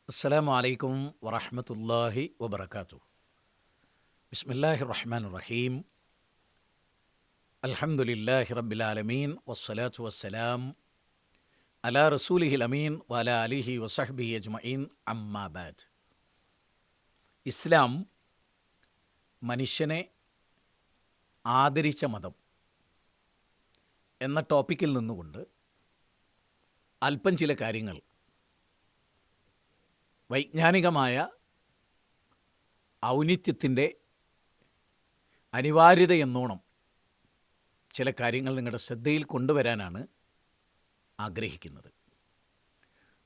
അസ്സലാമു അലൈക്കും വറഹ്മത്തുള്ളാഹി വബറകാതുഹു. ബിസ്മില്ലാഹിർ റഹ്മാനിർ റഹീം. അൽഹംദുലില്ലാഹി റബ്ബിൽ ആലമീൻ വസ്സലാത്തു വസ്സലാം അലാ റസൂലിഹിൽ അമീൻ വഅലാ ആലിഹി വസഹ്ബിഹി അജ്മഈൻ അമ്മാ ബഅദ്. ഇസ്ലാം മനുഷ്യനെ ആദരിച്ച മതം എന്ന ടോപ്പിക്കിൽ നിന്നുകൊണ്ട് അല്പം ചില കാര്യങ്ങൾ വൈജ്ഞാനികമായ ഔന്നിത്യത്തിൻ്റെ അനിവാര്യതയെന്നോണം ചില കാര്യങ്ങൾ നിങ്ങളുടെ ശ്രദ്ധയിൽ കൊണ്ടുവരാനാണ് ആഗ്രഹിക്കുന്നത്.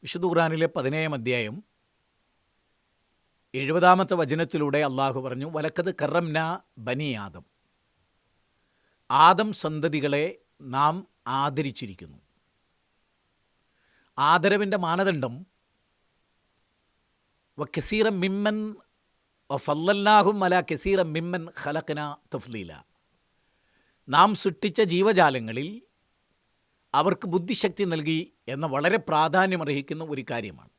വിശുദ്ധ ഖുർആനിലെ 17-ാം അധ്യായം 70-ാമത്തെ വചനത്തിലൂടെ അള്ളാഹു പറഞ്ഞു, വലക്കത് കറംന ബനി ആദം. ആദം സന്തതികളെ നാം ആദരിച്ചിരിക്കുന്നു. ആദരവിൻ്റെ മാനദണ്ഡം വകസീറൻ മിമ്മൻ വഫല്ലൽനാഹും അലാ കസീറൻ മിമ്മൻ ഖലഖ്ന തഫ്ലീല. നാം സൃഷ്ടിച്ച ജീവജാലങ്ങളിൽ അവർക്ക് ബുദ്ധിശക്തി നൽകി എന്ന വളരെ പ്രാധാന്യമർഹിക്കുന്ന ഒരു കാര്യമാണ്.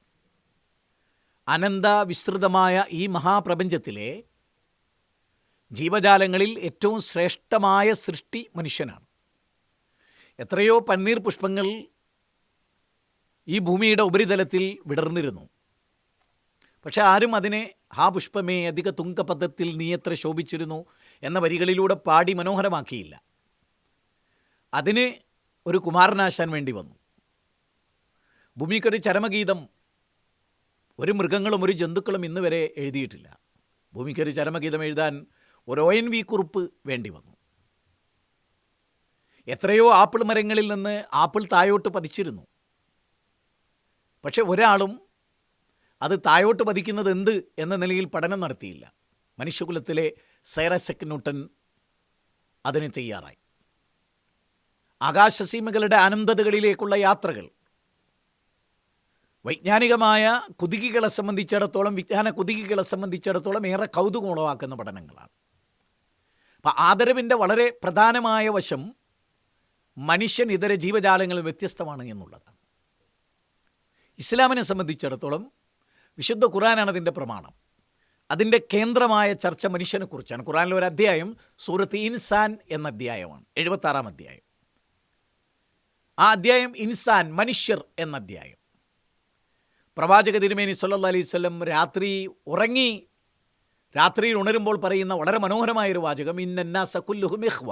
അനന്ത വിസ്തൃതമായ ഈ മഹാപ്രപഞ്ചത്തിലെ ജീവജാലങ്ങളിൽ ഏറ്റവും ശ്രേഷ്ഠമായ സൃഷ്ടി മനുഷ്യനാണ്. എത്രയോ പന്നീർ പുഷ്പങ്ങൾ ഈ ഭൂമിയുടെ ഉപരിതലത്തിൽ വിടർന്നിരുന്നു. പക്ഷെ ആരും അതിനെ ഹാ പുഷ്പമേ അധിക തുങ്കപഥത്തിൽ നീ എത്ര ശോഭിച്ചിരുന്നു എന്ന വരികളിലൂടെ പാടി മനോഹരമാക്കിയില്ല. അതിന് ഒരു കുമാരനാശാൻ വേണ്ടി വന്നു. ഭൂമിക്കൊരു ചരമഗീതം ഒരു മൃഗങ്ങളും ഒരു ജന്തുക്കളും ഇന്ന് വരെ എഴുതിയിട്ടില്ല. ഭൂമിക്കൊരു ചരമഗീതം എഴുതാൻ ഒരു ONV കുറിപ്പ് വേണ്ടി വന്നു. എത്രയോ ആപ്പിൾ മരങ്ങളിൽ നിന്ന് ആപ്പിൾ താഴോട്ട് പതിച്ചിരുന്നു. പക്ഷെ ഒരാളും അത് താഴോട്ട് പതിക്കുന്നത് എന്ത് എന്ന നിലയിൽ പഠനം നടത്തിയില്ല. മനുഷ്യകുലത്തിലെ സർ ഐസക് ന്യൂട്ടൻ അതിന് തയ്യാറായി. ആകാശസീമകളുടെ അനന്തതകളിലേക്കുള്ള യാത്രകൾ വൈജ്ഞാനികമായ കുതികികളെ സംബന്ധിച്ചിടത്തോളം, വിജ്ഞാന കുതികികളെ സംബന്ധിച്ചിടത്തോളം ഏറെ കൗതുകമുളവാക്കുന്ന പഠനങ്ങളാണ്. അപ്പം ആദരവിൻ്റെ വളരെ പ്രധാനമായ വശം മനുഷ്യൻ ഇതര ജീവജാലങ്ങളിൽ വ്യത്യസ്തമാണ് എന്നുള്ളതാണ്. ഇസ്ലാമിനെ സംബന്ധിച്ചിടത്തോളം വിശുദ്ധ ഖുർആനാണ് അതിൻ്റെ പ്രമാണം. അതിൻ്റെ കേന്ദ്രമായ ചർച്ച മനുഷ്യനെക്കുറിച്ചാണ്. ഖുർആനിലെ ഒരു അധ്യായം സൂറത്ത് ഇൻസാൻ എന്ന അധ്യായമാണ്, 76-ാം അധ്യായം. ആ അധ്യായം ഇൻസാൻ, മനുഷ്യർ എന്ന അധ്യായം. പ്രവാചക തിരുമേനി സല്ലല്ലാഹു അലൈഹി വസല്ലം ഉറങ്ങി രാത്രിയിൽ ഉണരുമ്പോൾ പറയുന്ന വളരെ മനോഹരമായൊരു വാചകം, ഇന്നന്നാസ കുല്ലുഹും ഇഖ്വ.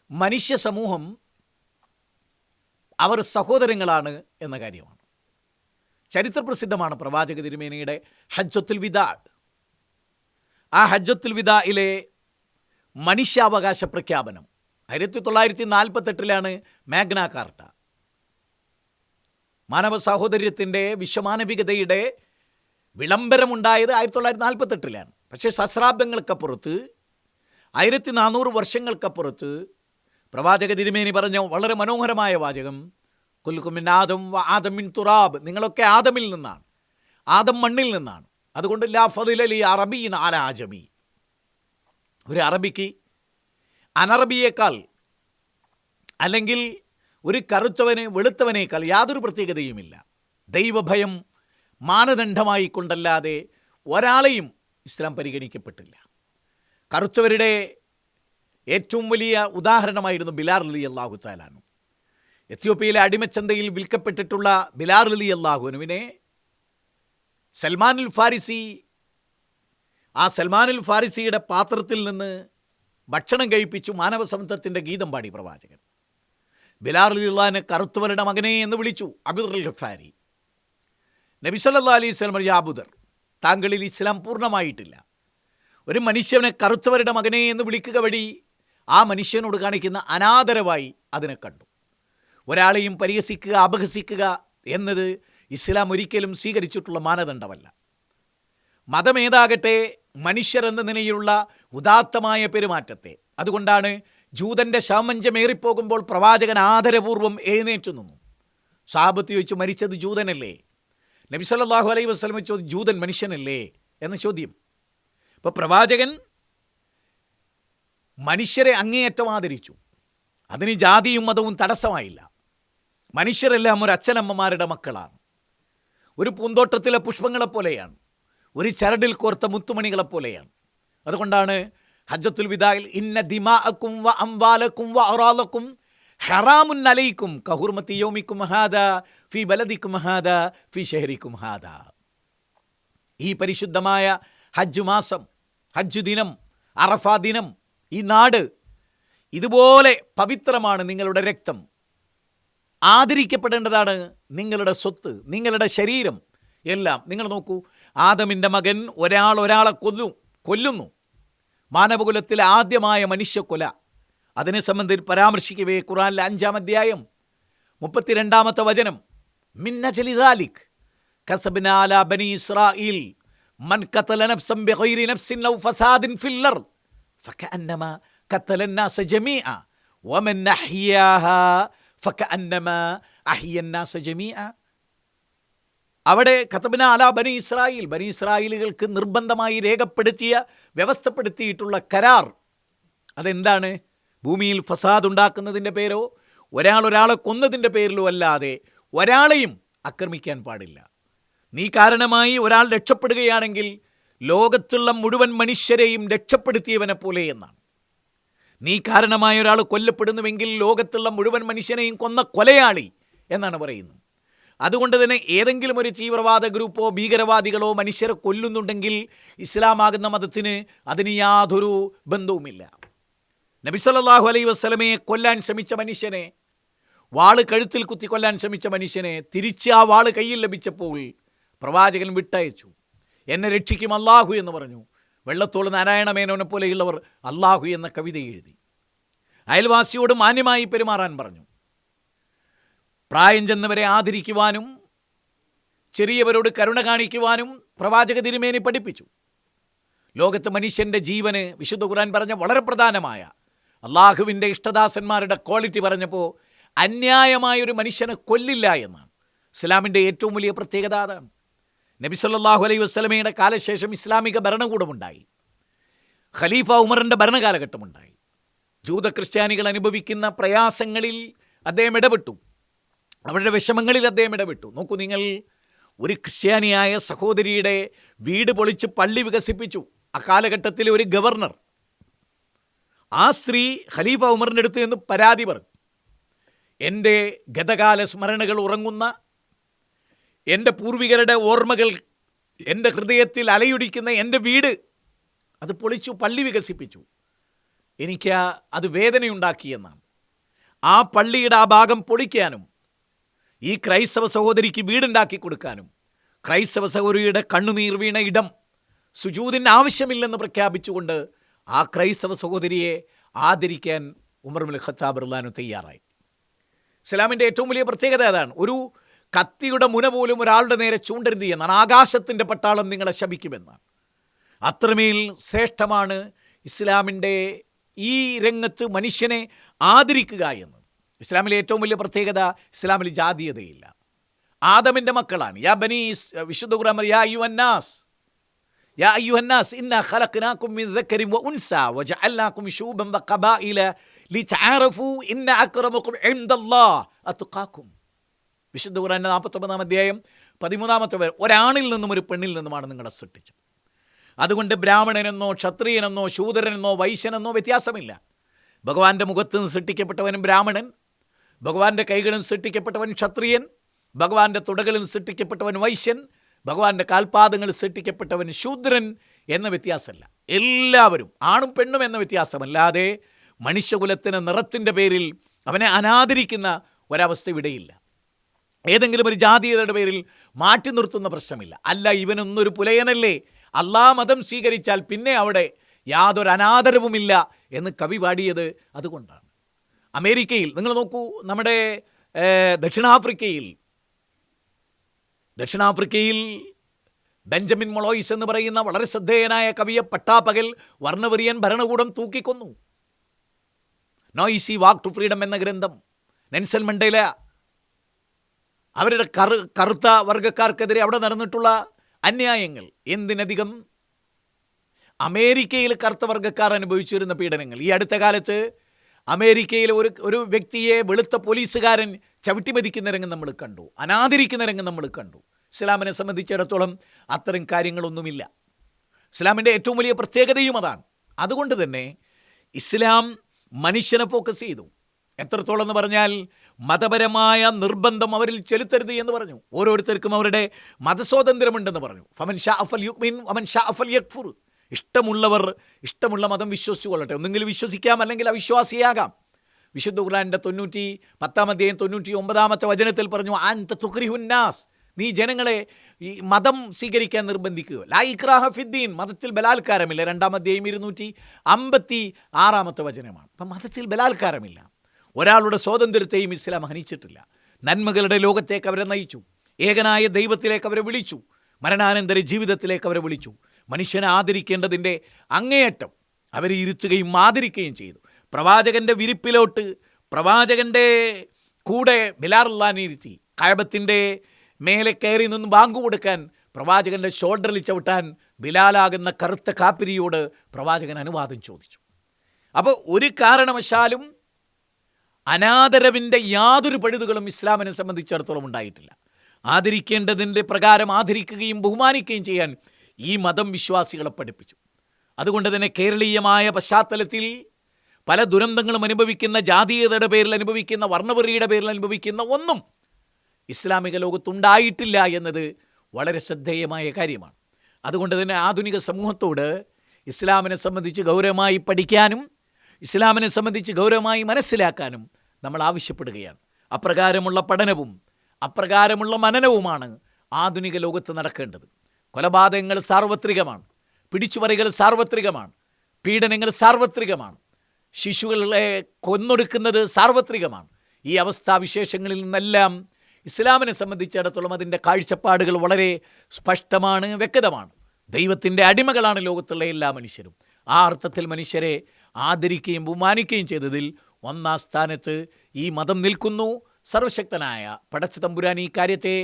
മനുഷ്യ സമൂഹം അവർ സഹോദരങ്ങളാണ് എന്ന കാര്യമാണ്. ചരിത്രപ്രസിദ്ധമാണ് പ്രവാചക തിരുമേനിയുടെ ഹജ്ജത്തുൽ വിദാ. ആ ഹജ്ജത്തുൽ വിദായിലെ മനുഷ്യാവകാശ പ്രഖ്യാപനം 1948 മാഗ്ന കാർട്ട. മാനവ സാഹോദര്യത്തിൻ്റെ വിശ്വമാനവികതയുടെ വിളംബരമുണ്ടായത് 1948. പക്ഷേ സഹസ്രാബ്ദങ്ങൾക്കപ്പുറത്ത്, 1400 വർഷങ്ങൾക്കപ്പുറത്ത് പ്രവാചക തിരുമേനി പറഞ്ഞ വളരെ മനോഹരമായ വാചകം, കുൽകും മിൻ ആദം വ ആദം മിൻ തുറാബ്. നിങ്ങളൊക്കെ ആദമിൽ നിന്നാണ്, ആദം മണ്ണിൽ നിന്നാണ്. അതുകൊണ്ട് ലാ ഫദില ലി അറബിയിൻ അലാ അജമി. ഒരു അറബിക്ക് അനറബിയേക്കാൾ അല്ലെങ്കിൽ ഒരു കറുത്തവന് വെളുത്തവനേക്കാൾ യാതൊരു പ്രത്യേകതയുമില്ല. ദൈവഭയം മാനദണ്ഡമായി കൊണ്ടല്ലാതെ ഒരാളെയും ഇസ്ലാം പരിഗണിക്കപ്പെട്ടില്ല. കറുത്തവരുടെ ഏറ്റവും വലിയ ഉദാഹരണമായിരുന്നു ബിലാൽ റളിയല്ലാഹു തആല അൻഹു. എത്യോപ്യയിലെ അടിമച്ചന്തയിൽ വിൽക്കപ്പെട്ടിട്ടുള്ള ബിലാൽ റളിയല്ലാഹു അൻഹുവിനെ സൽമാനുൽ ഫാരിസി, ആ സൽമാനുൽ ഫാരിസിയുടെ പാത്രത്തിൽ നിന്ന് ഭക്ഷണം കഴിപ്പിച്ചു മാനവസമത്വത്തിൻ്റെ ഗീതം പാടി പ്രവാചകൻ. ബിലാൽ റളിയല്ലാഹുവിനെ കറുത്തവരുടെ മകനെ എന്ന് വിളിച്ചു, അബൂദർ ഗഫാരി. നബി സല്ലല്ലാഹു അലൈഹി വസല്ലം പറഞ്ഞു, അബൂദർ, താങ്കളിൽ ഇസ്ലാം പൂർണ്ണമായിട്ടില്ല. ഒരു മനുഷ്യനെ കറുത്തവരുടെ മകനെ എന്ന് വിളിക്കുക വഴി ആ മനുഷ്യനോട് കാണിക്കുന്ന അനാദരവായി അതിനെ കണ്ടു. ഒരാളെയും പരിഹസിക്കുക, അപഹസിക്കുക എന്നത് ഇസ്ലാം ഒരിക്കലും സ്വീകരിച്ചിട്ടുള്ള മാനദണ്ഡമല്ല. മതമേതാകട്ടെ മനുഷ്യരെന്ന നിലയിലുള്ള ഉദാത്തമായ പെരുമാറ്റത്തെ. അതുകൊണ്ടാണ് ജൂതൻ്റെ ശവമഞ്ചമേറിപ്പോകുമ്പോൾ പ്രവാചകൻ ആദരപൂർവ്വം എഴുന്നേറ്റ് നിന്നു. സഹാബത്ത് ചോദിച്ചു, മരിച്ചത് ജൂതനല്ലേ? നബി സല്ലല്ലാഹു അലൈഹി വസല്ലം ചോദിച്ചു, ജൂതൻ മനുഷ്യനല്ലേ എന്ന ചോദ്യം. ഇപ്പോൾ പ്രവാചകൻ മനുഷ്യരെ അങ്ങേയറ്റം ആദരിച്ചു. അതിന് ജാതിയും മതവും തടസ്സമായില്ല. മനുഷ്യരെല്ലാം ഒരു അച്ഛനമ്മമാരുടെ മക്കളാണ്. ഒരു പൂന്തോട്ടത്തിലെ പുഷ്പങ്ങളെപ്പോലെയാണ്, ഒരു ചരടിൽ കോർത്ത മുത്തുമണികളെപ്പോലെയാണ്. അതുകൊണ്ടാണ് ഹജ്ജത്തുൽ വിദായിൽ ഇന്ന ദിമാഅക്കും വ അംവാലക്കും വ അറാലക്കും ഹറാമുൻ അലൈക്കും കഹുർമത്തി യൗമിക്കും ഹാദാ ഫി ബലദിക്കും ഹാദാ ഫി ഷഹരിക്കും ഹാദാ. ഈ പരിശുദ്ധമായ ഹജ്ജ് മാസം, ഹജ്ജ് ദിനം, അറഫ ദിനം, ഈ നാട് ഇതുപോലെ പവിത്രമാണ്. നിങ്ങളുടെ രക്തം ആദരിക്കപ്പെടേണ്ടതാണ്. നിങ്ങളുടെ സ്വത്ത്, നിങ്ങളുടെ ശരീരം എല്ലാം. നിങ്ങൾ നോക്കൂ, ആദമിൻ്റെ മകൻ ഒരാളെ കൊല്ലുന്നു. മാനവകുലത്തിലെ ആദ്യമായ മനുഷ്യക്കൊല. അതിനെ സംബന്ധിച്ച് പരാമർശിക്കവേ ഖുർആനിലെ 5-ാം അധ്യായം 32-ാമത്തെ വചനം, മിൻ അജ്ലി ദാലിക് കസബ്നാ അലാ ബനി ഇസ്രായീൽ മൻ ഖതല നഫ്സൻ ബിഗൈരി നഫ്സിൻ ഔ ഫസാദിൻ ഫിൽ അർദ് ഫകഅന്നമാ ഖതല الناس ജമീഅ വമൻ അഹ്യാഹാ ഫകഅന്നമാ അഹ്യ الناس ജമീഅ. അവിടെ കതബ്ന അലാ ബനി ഇസ്രായേൽ, ബനി ഇസ്രായേലുകൾക്ക് നിർബന്ധമായി രേഖപ്പെടുത്തിയ, വ്യവസ്ഥപ്പെടുത്തിയിട്ടുള്ള കരാർ. അതെന്താണ്? ഭൂമിയിൽ ഫസാദ് ഉണ്ടാക്കുന്നതിൻ്റെ പേരോ ഒരാളെ കൊന്നതിൻ്റെ പേരിലോ അല്ലാതെ ഒരാളെയും ആക്രമിക്കാൻ പാടില്ല. നീ കാരണമായി ഒരാൾ രക്ഷപ്പെടുകയാണെങ്കിൽ ലോകത്തുള്ള മുഴുവൻ മനുഷ്യരെയും രക്ഷപ്പെടുത്തിയവനെ പോലെ എന്നാണ്. നീ കാരണമായ ഒരാൾ കൊല്ലപ്പെടുന്നുവെങ്കിൽ ലോകത്തുള്ള മുഴുവൻ മനുഷ്യനെയും കൊന്ന കൊലയാളി എന്നാണ് പറയുന്നത്. അതുകൊണ്ട് തന്നെ ഏതെങ്കിലും ഒരു തീവ്രവാദ ഗ്രൂപ്പോ ഭീകരവാദികളോ മനുഷ്യരെ കൊല്ലുന്നുണ്ടെങ്കിൽ ഇസ്ലാമാകുന്ന മതത്തിന് അതിന് യാതൊരു ബന്ധവുമില്ല. നബി സല്ലല്ലാഹു അലൈഹി വസല്ലമയെ കൊല്ലാൻ ശ്രമിച്ച മനുഷ്യനെ, വാള് കഴുത്തിൽ കുത്തി കൊല്ലാൻ ശ്രമിച്ച മനുഷ്യനെ തിരിച്ച് ആ വാള് കയ്യിൽ ലഭിച്ചപ്പോൾ പ്രവാചകൻ വിട്ടയച്ചു. എന്നെ രക്ഷിക്കും അല്ലാഹു എന്ന് പറഞ്ഞു. വെള്ളത്തോൾ നാരായണ മേനോനെ പോലെയുള്ളവർ അല്ലാഹു എന്ന കവിത എഴുതി. അയൽവാസിയോട് മാന്യമായി പെരുമാറാൻ പറഞ്ഞു. പ്രായം ചെന്നവരെ ആദരിക്കുവാനും ചെറിയവരോട് കരുണ കാണിക്കുവാനും പ്രവാചക തിരുമേനി പഠിപ്പിച്ചു. ലോകത്ത് മനുഷ്യൻ്റെ ജീവന് വിശുദ്ധ ഖുർആൻ പറഞ്ഞ വളരെ പ്രധാനമായ അള്ളാഹുവിൻ്റെ ഇഷ്ടദാസന്മാരുടെ ക്വാളിറ്റി പറഞ്ഞപ്പോൾ അന്യായമായൊരു മനുഷ്യനെ കൊല്ലില്ല എന്നാണ്. ഇസ്ലാമിൻ്റെ ഏറ്റവും വലിയ പ്രത്യേകത അതാണ്. നബി സല്ലല്ലാഹു അലൈഹി വസല്ലമയുടെ കാലശേഷം ഇസ്ലാമിക ഭരണകൂടമുണ്ടായി. ഖലീഫ ഉമറിൻ്റെ ഭരണകാലഘട്ടമുണ്ടായി. ജൂത ക്രിസ്ത്യാനികൾ അനുഭവിക്കുന്ന പ്രയാസങ്ങളിൽ അദ്ദേഹം ഇടപെട്ടു. അവരുടെ വിഷമങ്ങളിൽ അദ്ദേഹം ഇടപെട്ടു. നോക്കൂ നിങ്ങൾ, ഒരു ക്രിസ്ത്യാനിയായ സഹോദരിയുടെ വീട് പൊളിച്ച് പള്ളി വികസിപ്പിച്ചു അക്കാലഘട്ടത്തിലെ ഒരു ഗവർണർ. ആ സ്ത്രീ ഖലീഫ ഉമറിൻ്റെ അടുത്ത് നിന്ന് പരാതി പറഞ്ഞു. എൻ്റെ ഗതകാല സ്മരണകൾ ഉറങ്ങുന്ന, എൻ്റെ പൂർവികരുടെ ഓർമ്മകൾ എൻ്റെ ഹൃദയത്തിൽ അലയൊടിക്കുന്ന എൻ്റെ വീട് അത് പൊളിച്ചു, പള്ളി വികസിപ്പിച്ചു. എനിക്ക് അത് വേദനയുണ്ടാക്കിയെന്നാണ്. ആ പള്ളിയുടെ ആ ഭാഗം പൊളിക്കാനും ഈ ക്രൈസ്തവ സഹോദരിക്ക് വീടുണ്ടാക്കി കൊടുക്കാനും ക്രൈസ്തവ സഹോദരിയുടെ കണ്ണുനീർ വീണ ഇടം സുജൂദിന് ആവശ്യമില്ലെന്ന് പ്രഖ്യാപിച്ചുകൊണ്ട് ആ ക്രൈസ്തവ സഹോദരിയെ ആദരിക്കാൻ ഉമർ ഇബ്നുൽ ഖത്താബ് റളിയല്ലാഹു അൻഹു തയ്യാറായി. ഇസ്ലാമിൻ്റെ ഏറ്റവും വലിയ പ്രത്യേകത അതാണ്. ഒരു കത്തിയുടെ മുന പോലും ഒരാളുടെ നേരെ ചൂണ്ടരുത് എന്നാണ്. ആകാശത്തിൻ്റെ പട്ടാളം നിങ്ങളെ ശപിക്കുമെന്നാണ്. അത്രമേൽ ശ്രേഷ്ഠമാണ് ഇസ്ലാമിൻ്റെ ഈ രംഗത്ത് മനുഷ്യനെ ആദരിക്കുക എന്ന്. ഇസ്ലാമിലെ ഏറ്റവും വലിയ പ്രത്യേകത, ഇസ്ലാമിൽ ജാതീയതയില്ല. ആദമിൻ്റെ മക്കളാണ്. യാ ബനി, വിശുദ്ധ ഖുർആൻ യാ അയ്യുഹന്നാസ്, യാ അയ്യുഹന്നാസ് ഇന്നാ ഖലഖനാകും മിൻ ദക്കറിൻ വ ഉൻസാ വജഅൽനാകും ശൂബൻ വ ഖബായില ലിതഅറഫു ഇന്ന അക്രമകും ഇൻദല്ലാഹ് അത്ഖാകും. വിശുദ്ധ ഖുർആൻ്റെ 49-ാം അധ്യായം 13-ാമത്തെ വരെ, ഒരാണിൽ നിന്നും ഒരു പെണ്ണിൽ നിന്നുമാണ് നിങ്ങളെ സൃഷ്ടിച്ചത്. അതുകൊണ്ട് ബ്രാഹ്മണനെന്നോ ക്ഷത്രിയനെന്നോ ശൂദ്രനെന്നോ വൈശ്യനെന്നോ വ്യത്യാസമില്ല. ഭഗവാന്റെ മുഖത്ത് നിന്ന് സൃഷ്ടിക്കപ്പെട്ടവൻ ബ്രാഹ്മണൻ, ഭഗവാന്റെ കൈകളിൽ നിന്ന് സൃഷ്ടിക്കപ്പെട്ടവൻ ക്ഷത്രിയൻ, ഭഗവാന്റെ തുടകളിൽ നിന്ന് സൃഷ്ടിക്കപ്പെട്ടവൻ വൈശ്യൻ, ഭഗവാന്റെ കാൽപാദങ്ങളിൽ സൃഷ്ടിക്കപ്പെട്ടവൻ ശൂദ്രൻ എന്ന വ്യത്യാസമല്ല. എല്ലാവരും ആണും പെണ്ണും എന്ന വ്യത്യാസമല്ലാതെ മനുഷ്യകുലത്തിന് നിറത്തിൻ്റെ പേരിൽ അവനെ അനാദരിക്കുന്ന ഒരവസ്ഥ ഇവിടെയില്ല. ഏതെങ്കിലും ഒരു ജാതീയതയുടെ പേരിൽ മാറ്റി നിർത്തുന്ന പ്രശ്നമില്ല. അല്ല, ഇവനൊന്നൊരു പുലയനല്ലേ, അള്ളാഹ് മതം സ്വീകരിച്ചാൽ പിന്നെ അവിടെ യാതൊരു അനാദരവുമില്ല എന്ന് കവി പാടിയത് അതുകൊണ്ടാണ്. അമേരിക്കയിൽ നിങ്ങൾ നോക്കൂ, നമ്മുടെ ദക്ഷിണാഫ്രിക്കയിൽ ബെഞ്ചമിൻ മൊളോയിസ് എന്ന് പറയുന്ന വളരെ ശ്രദ്ധേയനായ കവിയെ പട്ടാപ്പകൽ വർണ്ണവെറിയൻ ഭരണകൂടം തൂക്കിക്കൊന്നു. No easy walk to freedom എന്ന ഗ്രന്ഥം, നെൽസൺ മണ്ടേല അവരുടെ കറുത്ത വർഗ്ഗക്കാർക്കെതിരെ അവിടെ നടന്നിട്ടുള്ള അന്യായങ്ങൾ, എന്തിനധികം അമേരിക്കയിൽ കറുത്ത വർഗ്ഗക്കാർ അനുഭവിച്ചിരുന്ന പീഡനങ്ങൾ. ഈ അടുത്ത കാലത്ത് അമേരിക്കയിൽ ഒരു വ്യക്തിയെ വെളുത്ത പോലീസുകാരൻ ചവിട്ടിമതിക്കുന്ന രംഗം നമ്മൾ കണ്ടു, അനാദരിക്കുന്ന രംഗം നമ്മൾ കണ്ടു. ഇസ്ലാമിനെ സംബന്ധിച്ചിടത്തോളം അത്തരം കാര്യങ്ങളൊന്നുമില്ല. ഇസ്ലാമിൻ്റെ ഏറ്റവും വലിയ പ്രത്യേകതയും അതാണ്. അതുകൊണ്ട് തന്നെ ഇസ്ലാം മനുഷ്യനെ ഫോക്കസ് ചെയ്തു. എത്രത്തോളം എന്ന് പറഞ്ഞാൽ മതപരമായ നിർബന്ധം അവരിൽ ചെലുത്തരുത് എന്ന് പറഞ്ഞു. ഓരോരുത്തർക്കും അവരുടെ മതസ്വാതന്ത്ര്യമുണ്ടെന്ന് പറഞ്ഞു. ഫമൻ ഷാ അഫൽ യുക്മിൻ വമൻ ഷാ അഫൽ യക്ഫുർ. ഇഷ്ടമുള്ളവർ ഇഷ്ടമുള്ള മതം വിശ്വസിച്ചു കൊള്ളട്ടെ. ഒന്നെങ്കിൽ വിശ്വസിക്കാം, അല്ലെങ്കിൽ അവിശ്വാസിയാകാം. വിശുദ്ധ ഖുർആന്റെ 99 വചനത്തിൽ പറഞ്ഞു, അൻത തുക്രിഹുന്നാസ്, നീ ജനങ്ങളെ ഈ മതം സ്വീകരിക്കാൻ നിർബന്ധിക്കുക. ലാ ഇക്രാഹ ഫിദ്ദീൻ, മതത്തിൽ ബലാത്കാരമില്ല. 256 വചനമാണ്. അപ്പം മതത്തിൽ ബലാത്കാരമില്ല. ഒരാളുടെ സ്വാതന്ത്ര്യത്തെയും ഇസ്ലാം ഹനിച്ചിട്ടില്ല. നന്മകളുടെ ലോകത്തേക്ക് അവരെ നയിച്ചു. ഏകനായ ദൈവത്തിലേക്ക് അവരെ വിളിച്ചു. മരണാനന്തര ജീവിതത്തിലേക്ക് അവരെ വിളിച്ചു. മനുഷ്യനെ ആദരിക്കേണ്ടതിൻ്റെ അങ്ങേയറ്റം അവരെ ഇരുത്തുകയും ആദരിക്കുകയും ചെയ്തു. പ്രവാചകൻ്റെ വിരിപ്പിലോട്ട് പ്രവാചകൻ്റെ കൂടെ ബിലാലുള്ളാഹിനെ ഇരുത്തി. കഅബത്തിൻ്റെ മേലെ കയറി നിന്ന് ബാങ്ക് കൊടുക്കാൻ, പ്രവാചകൻ്റെ ഷോൾഡറിൽ ചവിട്ടാൻ ബിലാലാകുന്ന കറുത്ത കാപ്പിരിയോട് പ്രവാചകൻ അനുവാദം ചോദിച്ചു. അപ്പോൾ ഒരു കാരണവശാലും അനാദരവിൻ്റെ യാതൊരു പഴുതുകളും ഇസ്ലാമിനെ സംബന്ധിച്ചിടത്തോളം ഉണ്ടായിട്ടില്ല. ആദരിക്കേണ്ടതിൻ്റെ പ്രകാരം ആദരിക്കുകയും ബഹുമാനിക്കുകയും ചെയ്യാൻ ഈ മതം വിശ്വാസികളെ പഠിപ്പിച്ചു. അതുകൊണ്ട് തന്നെ കേരളീയമായ പശ്ചാത്തലത്തിൽ പല ദുരന്തങ്ങളും അനുഭവിക്കുന്ന, ജാതീയതയുടെ പേരിൽ അനുഭവിക്കുന്ന, വർണ്ണവെറിയുടെ പേരിൽ അനുഭവിക്കുന്ന ഒന്നും ഇസ്ലാമിക ലോകത്തുണ്ടായിട്ടില്ല എന്നത് വളരെ ശ്രദ്ധേയമായ കാര്യമാണ്. അതുകൊണ്ട് തന്നെ ആധുനിക സമൂഹത്തോട് ഇസ്ലാമിനെ സംബന്ധിച്ച് ഗൗരവമായി പഠിക്കാനും ഇസ്ലാമിനെ സംബന്ധിച്ച് ഗൗരവമായി മനസ്സിലാക്കാനും നമ്മൾ ആവശ്യപ്പെടുകയാണ്. അപ്രകാരമുള്ള പഠനവും അപ്രകാരമുള്ള മനനവുമാണ് ആധുനിക ലോകത്ത് നടക്കേണ്ടത്. കൊലപാതകങ്ങൾ സാർവത്രികമാണ്, പിടിച്ചുപറികൾ സാർവത്രികമാണ്, പീഡനങ്ങൾ സാർവത്രികമാണ്, ശിശുക്കളെ കൊന്നൊടുക്കുന്നത് സാർവത്രികമാണ്. ഈ അവസ്ഥാവിശേഷങ്ങളിൽ നിന്നെല്ലാം ഇസ്ലാമിനെ സംബന്ധിച്ചിടത്തോളം അതിൻ്റെ കാഴ്ചപ്പാടുകൾ വളരെ സ്പഷ്ടമാണ്, വ്യക്തമാണ്. ദൈവത്തിൻ്റെ അടിമകളാണ് ലോകത്തുള്ള എല്ലാ മനുഷ്യരും. ആ അർത്ഥത്തിൽ മനുഷ്യരെ ആദരിക്കുകയും ബഹുമാനിക്കുകയും ചെയ്തതിൽ ഒന്നാം സ്ഥാനത്ത് ഈ മതം നിൽക്കുന്നു. സർവശക്തനായ പടച്ച തമ്പുരാൻ ഈ കാര്യത്തെ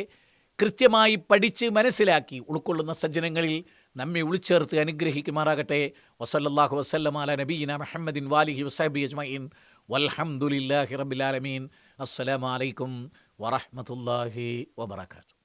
കൃത്യമായി പഠിച്ച് മനസ്സിലാക്കി ഉൾക്കൊള്ളുന്ന സജ്ജനങ്ങളിൽ നമ്മെ ഉൾച്ചേർത്ത് അനുഗ്രഹിക്കുമാറാകട്ടെ. വസല്ലല്ലാഹു വസല്ലമ അലാ നബിയിന മുഹമ്മദിൻ വാലിഹി വസഹബിഹി അജ്മഈൻ വൽഹംദുലില്ലാഹി റബ്ബിൽ ആലമീൻ. അസ്സലാമു അലൈക്കും വറഹ്മത്തുള്ളാഹി വബറകാതുഹു.